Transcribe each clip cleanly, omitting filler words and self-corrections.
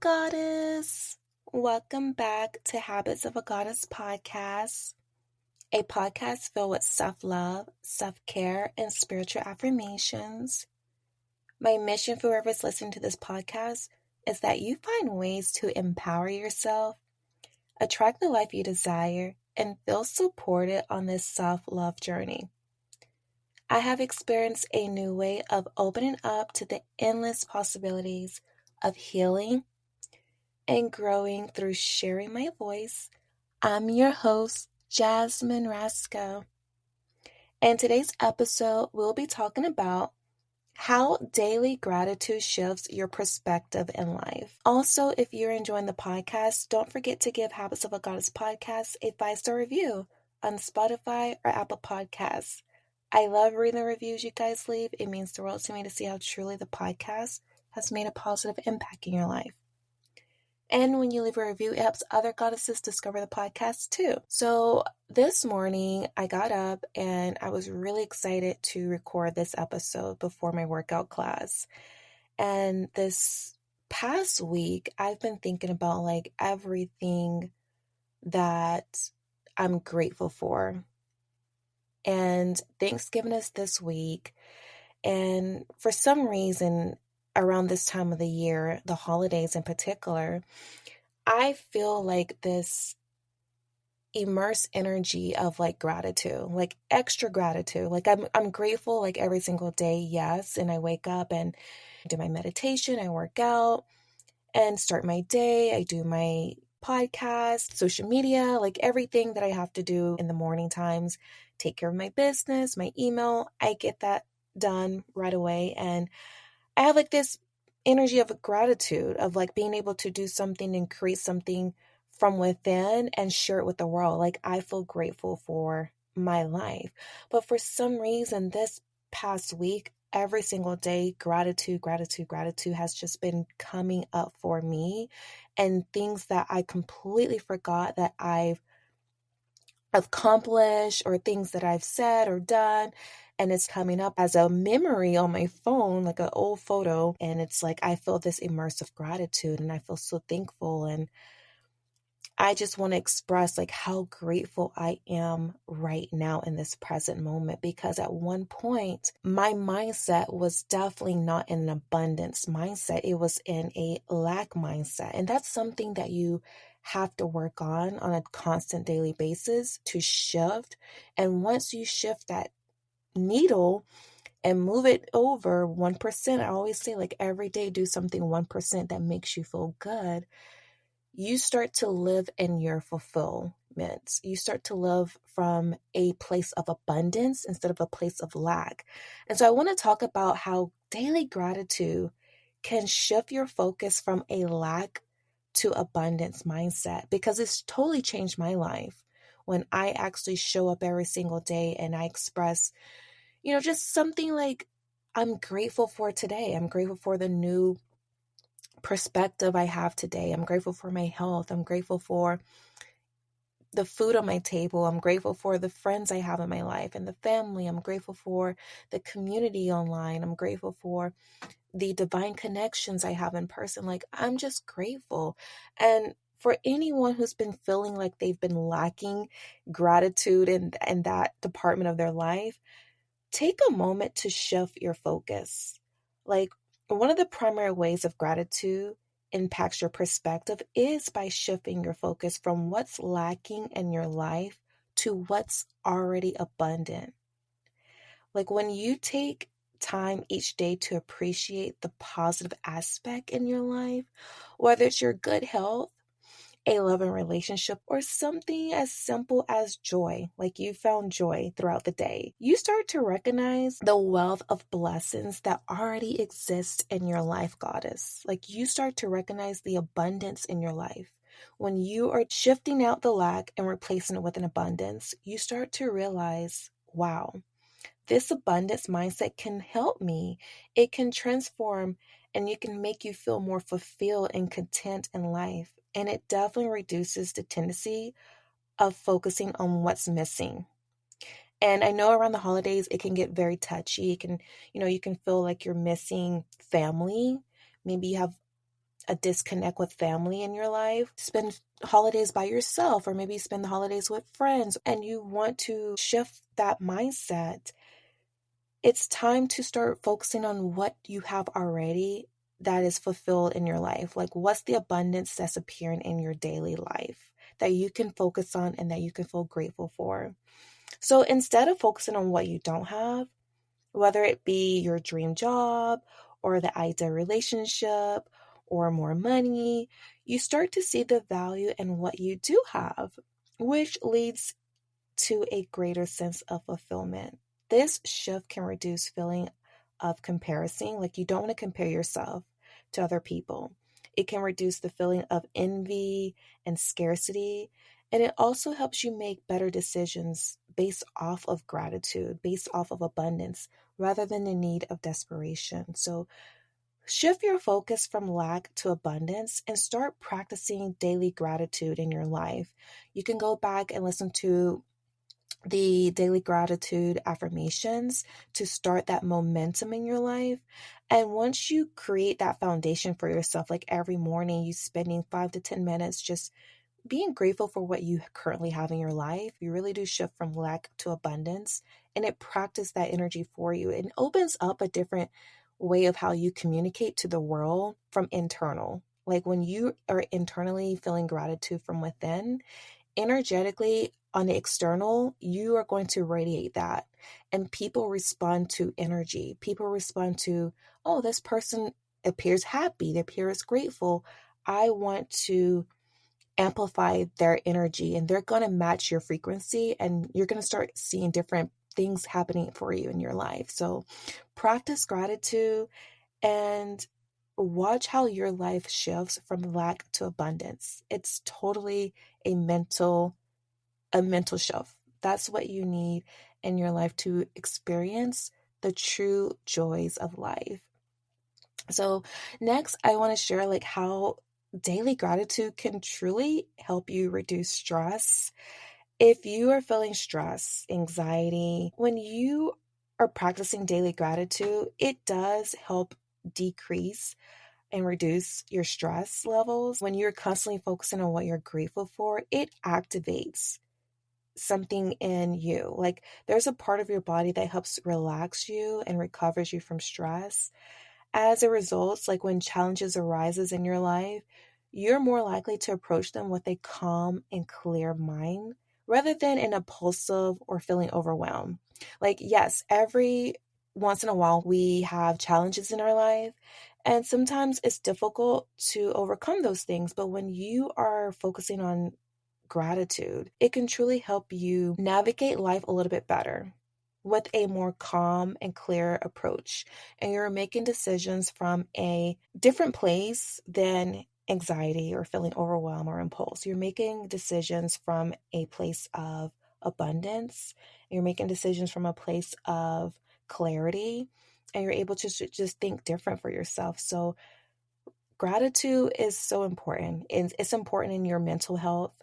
Hello, Goddess. Welcome back to Habits of a Goddess podcast, a podcast filled with self love, self care, and spiritual affirmations. My mission for whoever's listening to this podcast is that you find ways to empower yourself, attract the life you desire, and feel supported on this self love journey. I have experienced a new way of opening up to the endless possibilities of healing and growing through sharing my voice. I'm your host, Jasmine Rasco. And today's episode, we'll be talking about how daily gratitude shifts your perspective in life. Also, if you're enjoying the podcast, don't forget to give Habits of a Goddess podcast a 5-star review on Spotify or Apple Podcasts. I love reading the reviews you guys leave. It means the world to me to see how truly the podcast has made a positive impact in your life. And when you leave a review, it helps other goddesses discover the podcast too. So this morning I got up and I was really excited to record this episode before my workout class. And this past week, I've been thinking about everything that I'm grateful for. And Thanksgiving is this week. And for some reason, around this time of the year, the holidays in particular, I feel like this immersed energy of gratitude, extra gratitude. I'm grateful every single day, yes. And I wake up and do my meditation, I work out and start my day. I do my podcast, social media, everything that I have to do in the morning times, take care of my business, my email. I get that done right away. And I have this energy of gratitude of being able to do something and create something from within and share it with the world. I feel grateful for my life. But for some reason, this past week, every single day, gratitude has just been coming up for me, and things that I completely forgot that I've accomplished or things that I've said or done. And it's coming up as a memory on my phone, like an old photo. And it's I feel this immersive gratitude and I feel so thankful. And I just want to express how grateful I am right now in this present moment, because at one point my mindset was definitely not in an abundance mindset. It was in a lack mindset. And that's something that you have to work on a constant daily basis to shift. And once you shift that needle and move it over 1%, I always say every day do something 1% that makes you feel good. You start to live in your fulfillment. You start to live from a place of abundance instead of a place of lack. And so I want to talk about how daily gratitude can shift your focus from a lack to abundance mindset, because it's totally changed my life when I actually show up every single day and I express, just something I'm grateful for today. I'm grateful for the new perspective I have today. I'm grateful for my health. I'm grateful for the food on my table. I'm grateful for the friends I have in my life and the family. I'm grateful for the community online. I'm grateful for the divine connections I have in person. I'm just grateful. And for anyone who's been feeling like they've been lacking gratitude in that department of their life, take a moment to shift your focus. One of the primary ways of gratitude impacts your perspective is by shifting your focus from what's lacking in your life to what's already abundant. When you take time each day to appreciate the positive aspect in your life, whether it's your good health, a loving relationship, or something as simple as joy, you found joy throughout the day, you start to recognize the wealth of blessings that already exist in your life, goddess. You start to recognize the abundance in your life. When you are shifting out the lack and replacing it with an abundance, you start to realize, wow, this abundance mindset can help me. It can transform and it can make you feel more fulfilled and content in life. And it definitely reduces the tendency of focusing on what's missing. And I know around the holidays, it can get very touchy. You can feel like you're missing family. Maybe you have a disconnect with family in your life, spend holidays by yourself, or maybe spend the holidays with friends, and you want to shift that mindset, it's time to start focusing on what you have already that is fulfilled in your life. Like, what's the abundance that's appearing in your daily life that you can focus on and that you can feel grateful for? So instead of focusing on what you don't have, whether it be your dream job or the ideal relationship or more money, you start to see the value in what you do have, which leads to a greater sense of fulfillment. This shift can reduce feeling of comparison, like you don't want to compare yourself to other people. It can reduce the feeling of envy and scarcity, and it also helps you make better decisions based off of gratitude, based off of abundance, rather than the need of desperation. So shift your focus from lack to abundance and start practicing daily gratitude in your life. You can go back and listen to the daily gratitude affirmations to start that momentum in your life. And once you create that foundation for yourself, like every morning, you spending 5 to 10 minutes just being grateful for what you currently have in your life, you really do shift from lack to abundance, and it practices that energy for you. It opens up a different way of how you communicate to the world from internal. Like when you are internally feeling gratitude from within, energetically on the external, you are going to radiate that. And people respond to energy. People respond to, oh, this person appears happy, they appears grateful. I want to amplify their energy, and they're going to match your frequency, and you're going to start seeing different things happening for you in your life. So practice gratitude and watch how your life shifts from lack to abundance. It's totally a mental shift. That's what you need in your life to experience the true joys of life. So next, I want to share like how daily gratitude can truly help you reduce stress. If you are feeling stress, anxiety, when you are practicing daily gratitude, it does help decrease and reduce your stress levels. When you're constantly focusing on what you're grateful for, it activates something in you. Like there's a part of your body that helps relax you and recovers you from stress. As a result, like when challenges arises in your life, you're more likely to approach them with a calm and clear mind rather than an impulsive or feeling overwhelmed. Like, yes, every once in a while we have challenges in our life, and sometimes it's difficult to overcome those things. But when you are focusing on gratitude, it can truly help you navigate life a little bit better with a more calm and clear approach. And you're making decisions from a different place than anxiety or feeling overwhelmed or impulse. You're making decisions from a place of abundance. You're making decisions from a place of clarity, and you're able to just think different for yourself. So gratitude is so important. It's important in your mental health.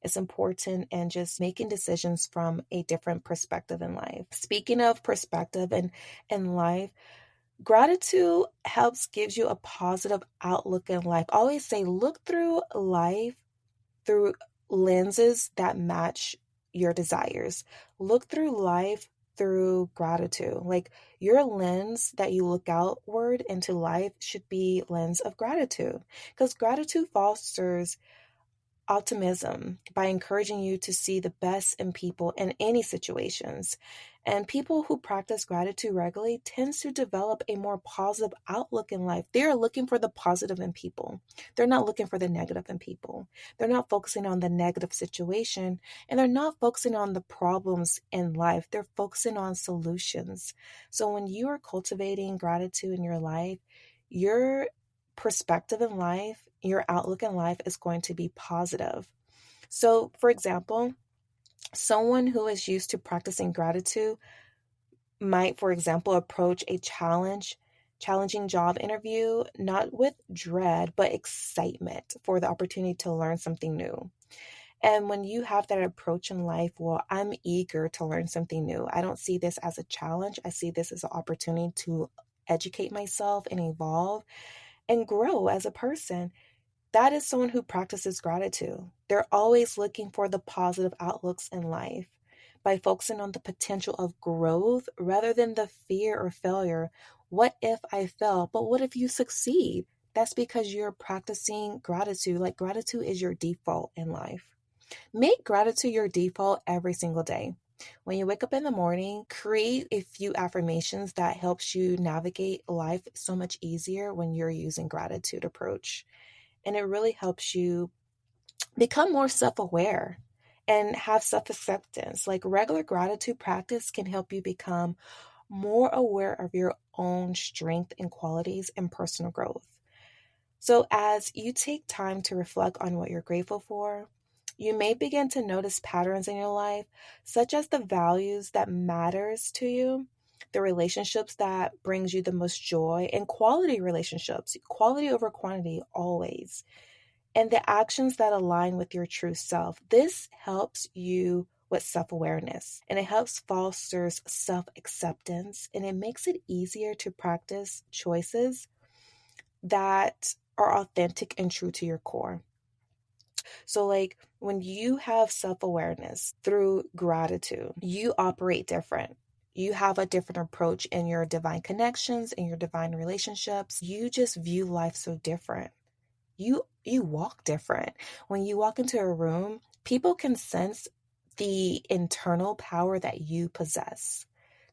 It's important in just making decisions from a different perspective in life. Speaking of perspective and in life, gratitude helps gives you a positive outlook in life. I always say look through life through lenses that match your desires. Look through life through gratitude. Like your lens that you look outward into life should be lens of gratitude, because gratitude fosters optimism by encouraging you to see the best in people in any situations. And people who practice gratitude regularly tends to develop a more positive outlook in life. They are looking for the positive in people. They're not looking for the negative in people. They're not focusing on the negative situation, and they're not focusing on the problems in life. They're focusing on solutions. So when you are cultivating gratitude in your life, your perspective in life, your outlook in life is going to be positive. So, for example, someone who is used to practicing gratitude might, for example, approach a challenging job interview not with dread, but excitement for the opportunity to learn something new. And when you have that approach in life, well, I'm eager to learn something new. I don't see this as a challenge. I see this as an opportunity to educate myself and evolve. and grow as a person. That is someone who practices gratitude. They're always looking for the positive outlooks in life by focusing on the potential of growth rather than the fear or failure. What if I fail? But what if you succeed? That's because you're practicing gratitude. Like gratitude is your default in life. Make gratitude your default every single day. When you wake up in the morning, create a few affirmations that helps you navigate life so much easier when you're using gratitude approach. And it really helps you become more self-aware and have self-acceptance. Like regular gratitude practice can help you become more aware of your own strength and qualities and personal growth. So as you take time to reflect on what you're grateful for, you may begin to notice patterns in your life, such as the values that matters to you, the relationships that brings you the most joy, and quality relationships, quality over quantity always, and the actions that align with your true self. This helps you with self-awareness, and it helps fosters self-acceptance, and it makes it easier to practice choices that are authentic and true to your core. So, like when you have self awareness through gratitude, you operate different. You have a different approach in your divine connections, in your divine relationships. You just view life so different. You walk different. When you walk into a room, people can sense the internal power that you possess.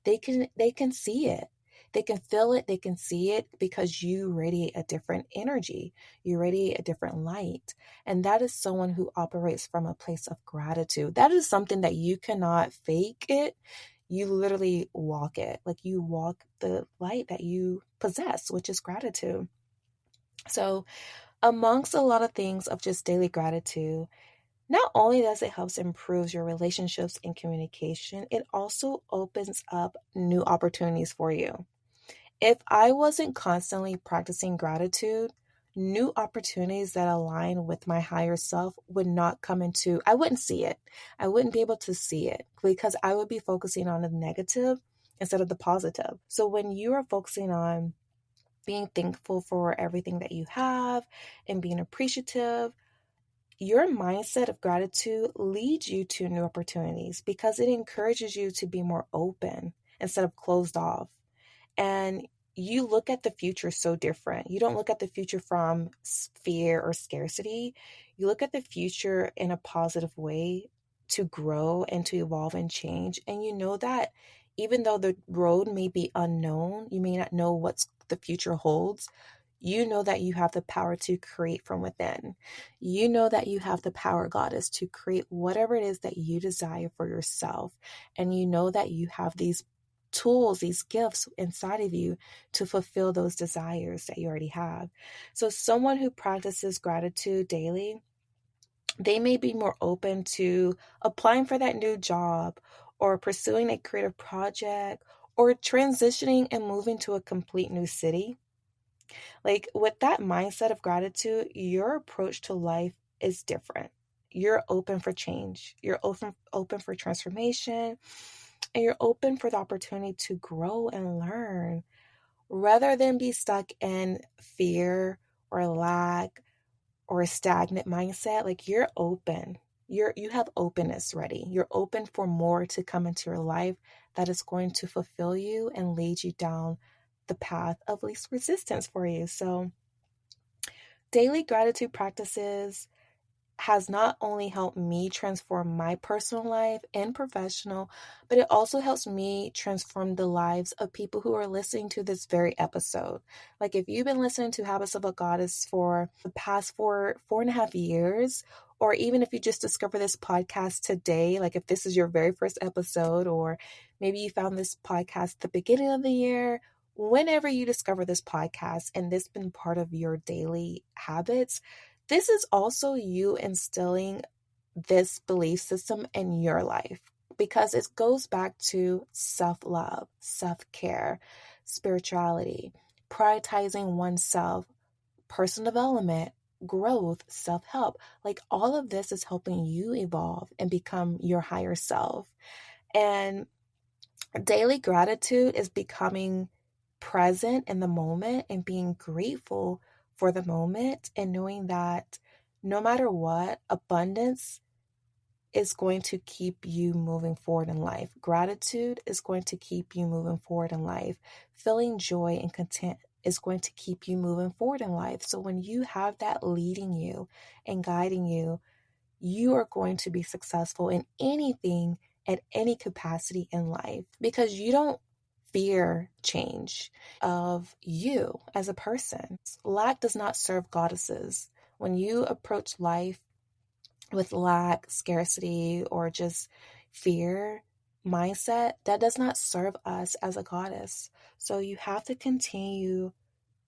They can see it. They can feel it, they can see it because you radiate a different energy. You radiate a different light. And that is someone who operates from a place of gratitude. That is something that you cannot fake it. You literally walk it. Like you walk the light that you possess, which is gratitude. So amongst a lot of things of just daily gratitude, not only does it help improve your relationships and communication, it also opens up new opportunities for you. If I wasn't constantly practicing gratitude, new opportunities that align with my higher self would not come into, I wouldn't see it. I wouldn't be able to see it because I would be focusing on the negative instead of the positive. So when you are focusing on being thankful for everything that you have and being appreciative, your mindset of gratitude leads you to new opportunities because it encourages you to be more open instead of closed off. And you look at the future so different. You don't look at the future from fear or scarcity. You look at the future in a positive way to grow and to evolve and change. And you know that even though the road may be unknown, you may not know what the future holds. You know that you have the power to create from within. You know that you have the power, Goddess, to create whatever it is that you desire for yourself. And you know that you have these tools, these gifts inside of you to fulfill those desires that you already have. So someone who practices gratitude daily, they may be more open to applying for that new job or pursuing a creative project or transitioning and moving to a complete new city. Like with that mindset of gratitude, your approach to life is different. You're open for change. You're open for transformation, and you're open for the opportunity to grow and learn rather than be stuck in fear or lack or a stagnant mindset. Like you're open. You have openness ready. You're open for more to come into your life that is going to fulfill you and lead you down the path of least resistance for you. So daily gratitude practices has not only helped me transform my personal life and professional, but it also helps me transform the lives of people who are listening to this very episode. Like if you've been listening to Habits of a Goddess for the past 4.5 years, or even if you just discover this podcast today, like if this is your very first episode, or maybe you found this podcast at the beginning of the year, whenever you discover this podcast and this been part of your daily habits, this is also you instilling this belief system in your life because it goes back to self-love, self-care, spirituality, prioritizing oneself, personal development, growth, self-help. Like all of this is helping you evolve and become your higher self. And daily gratitude is becoming present in the moment and being grateful for the moment and knowing that no matter what, abundance is going to keep you moving forward in life. Gratitude is going to keep you moving forward in life. Feeling joy and content is going to keep you moving forward in life. So when you have that leading you and guiding you, you are going to be successful in anything at any capacity in life because you don't fear change of you as a person. Lack does not serve goddesses. When you approach life with lack, scarcity, or just fear mindset, that does not serve us as a goddess. So you have to continue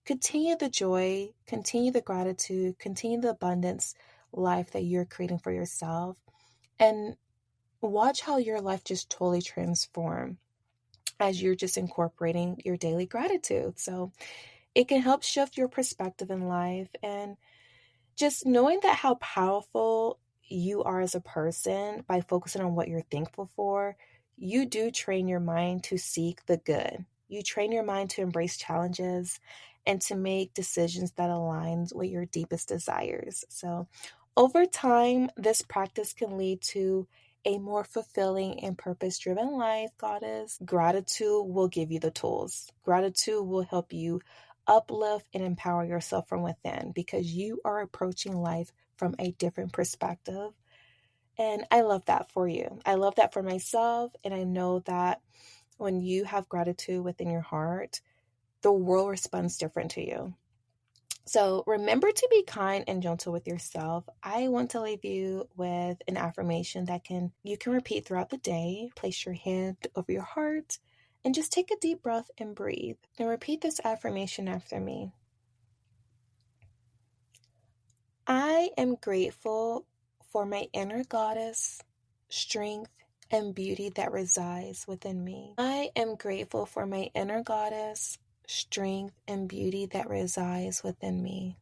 the joy, continue the gratitude, continue the abundance life that you're creating for yourself, and watch how your life just totally transform as you're just incorporating your daily gratitude. So it can help shift your perspective in life, and just knowing that how powerful you are as a person by focusing on what you're thankful for, you do train your mind to seek the good. You train your mind to embrace challenges and to make decisions that align with your deepest desires. So, over time, this practice can lead to a more fulfilling and purpose driven life, goddess. Gratitude will give you the tools. Gratitude will help you uplift and empower yourself from within because you are approaching life from a different perspective. And I love that for you. I love that for myself. And I know that when you have gratitude within your heart, the world responds different to you. So remember to be kind and gentle with yourself. I want to leave you with an affirmation that you can repeat throughout the day. Place your hand over your heart and just take a deep breath and breathe. And repeat this affirmation after me. I am grateful for my inner goddess, strength, and beauty that resides within me. I am grateful for my inner goddess, strength, and beauty that resides within me.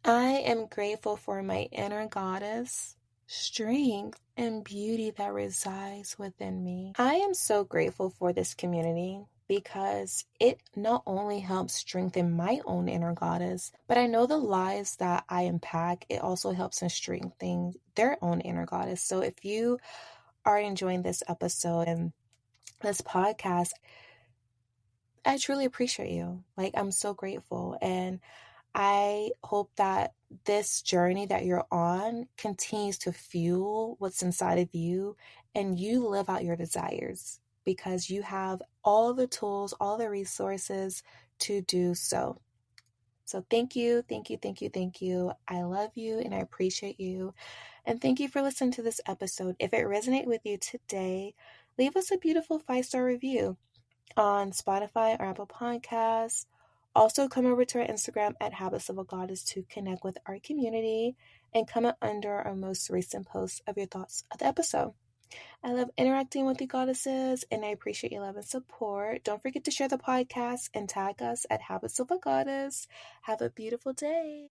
I am grateful for my inner goddess, strength, and beauty that resides within me. I am so grateful for this community because it not only helps strengthen my own inner goddess, but I know the lives that I impact, it also helps in strengthening their own inner goddess. So if you are enjoying this episode and this podcast, I truly appreciate you. Like, I'm so grateful. And I hope that this journey that you're on continues to fuel what's inside of you and you live out your desires because you have all the tools, all the resources to do so. So thank you, thank you, thank you, thank you. I love you and I appreciate you. And thank you for listening to this episode. If it resonated with you today, leave us a beautiful 5-star review on Spotify or Apple Podcasts. Also, come over to our Instagram at Habits of a Goddess to connect with our community and comment under our most recent post of your thoughts of the episode. I love interacting with you goddesses and I appreciate your love and support. Don't forget to share the podcast and tag us at Habits of a Goddess. Have a beautiful day.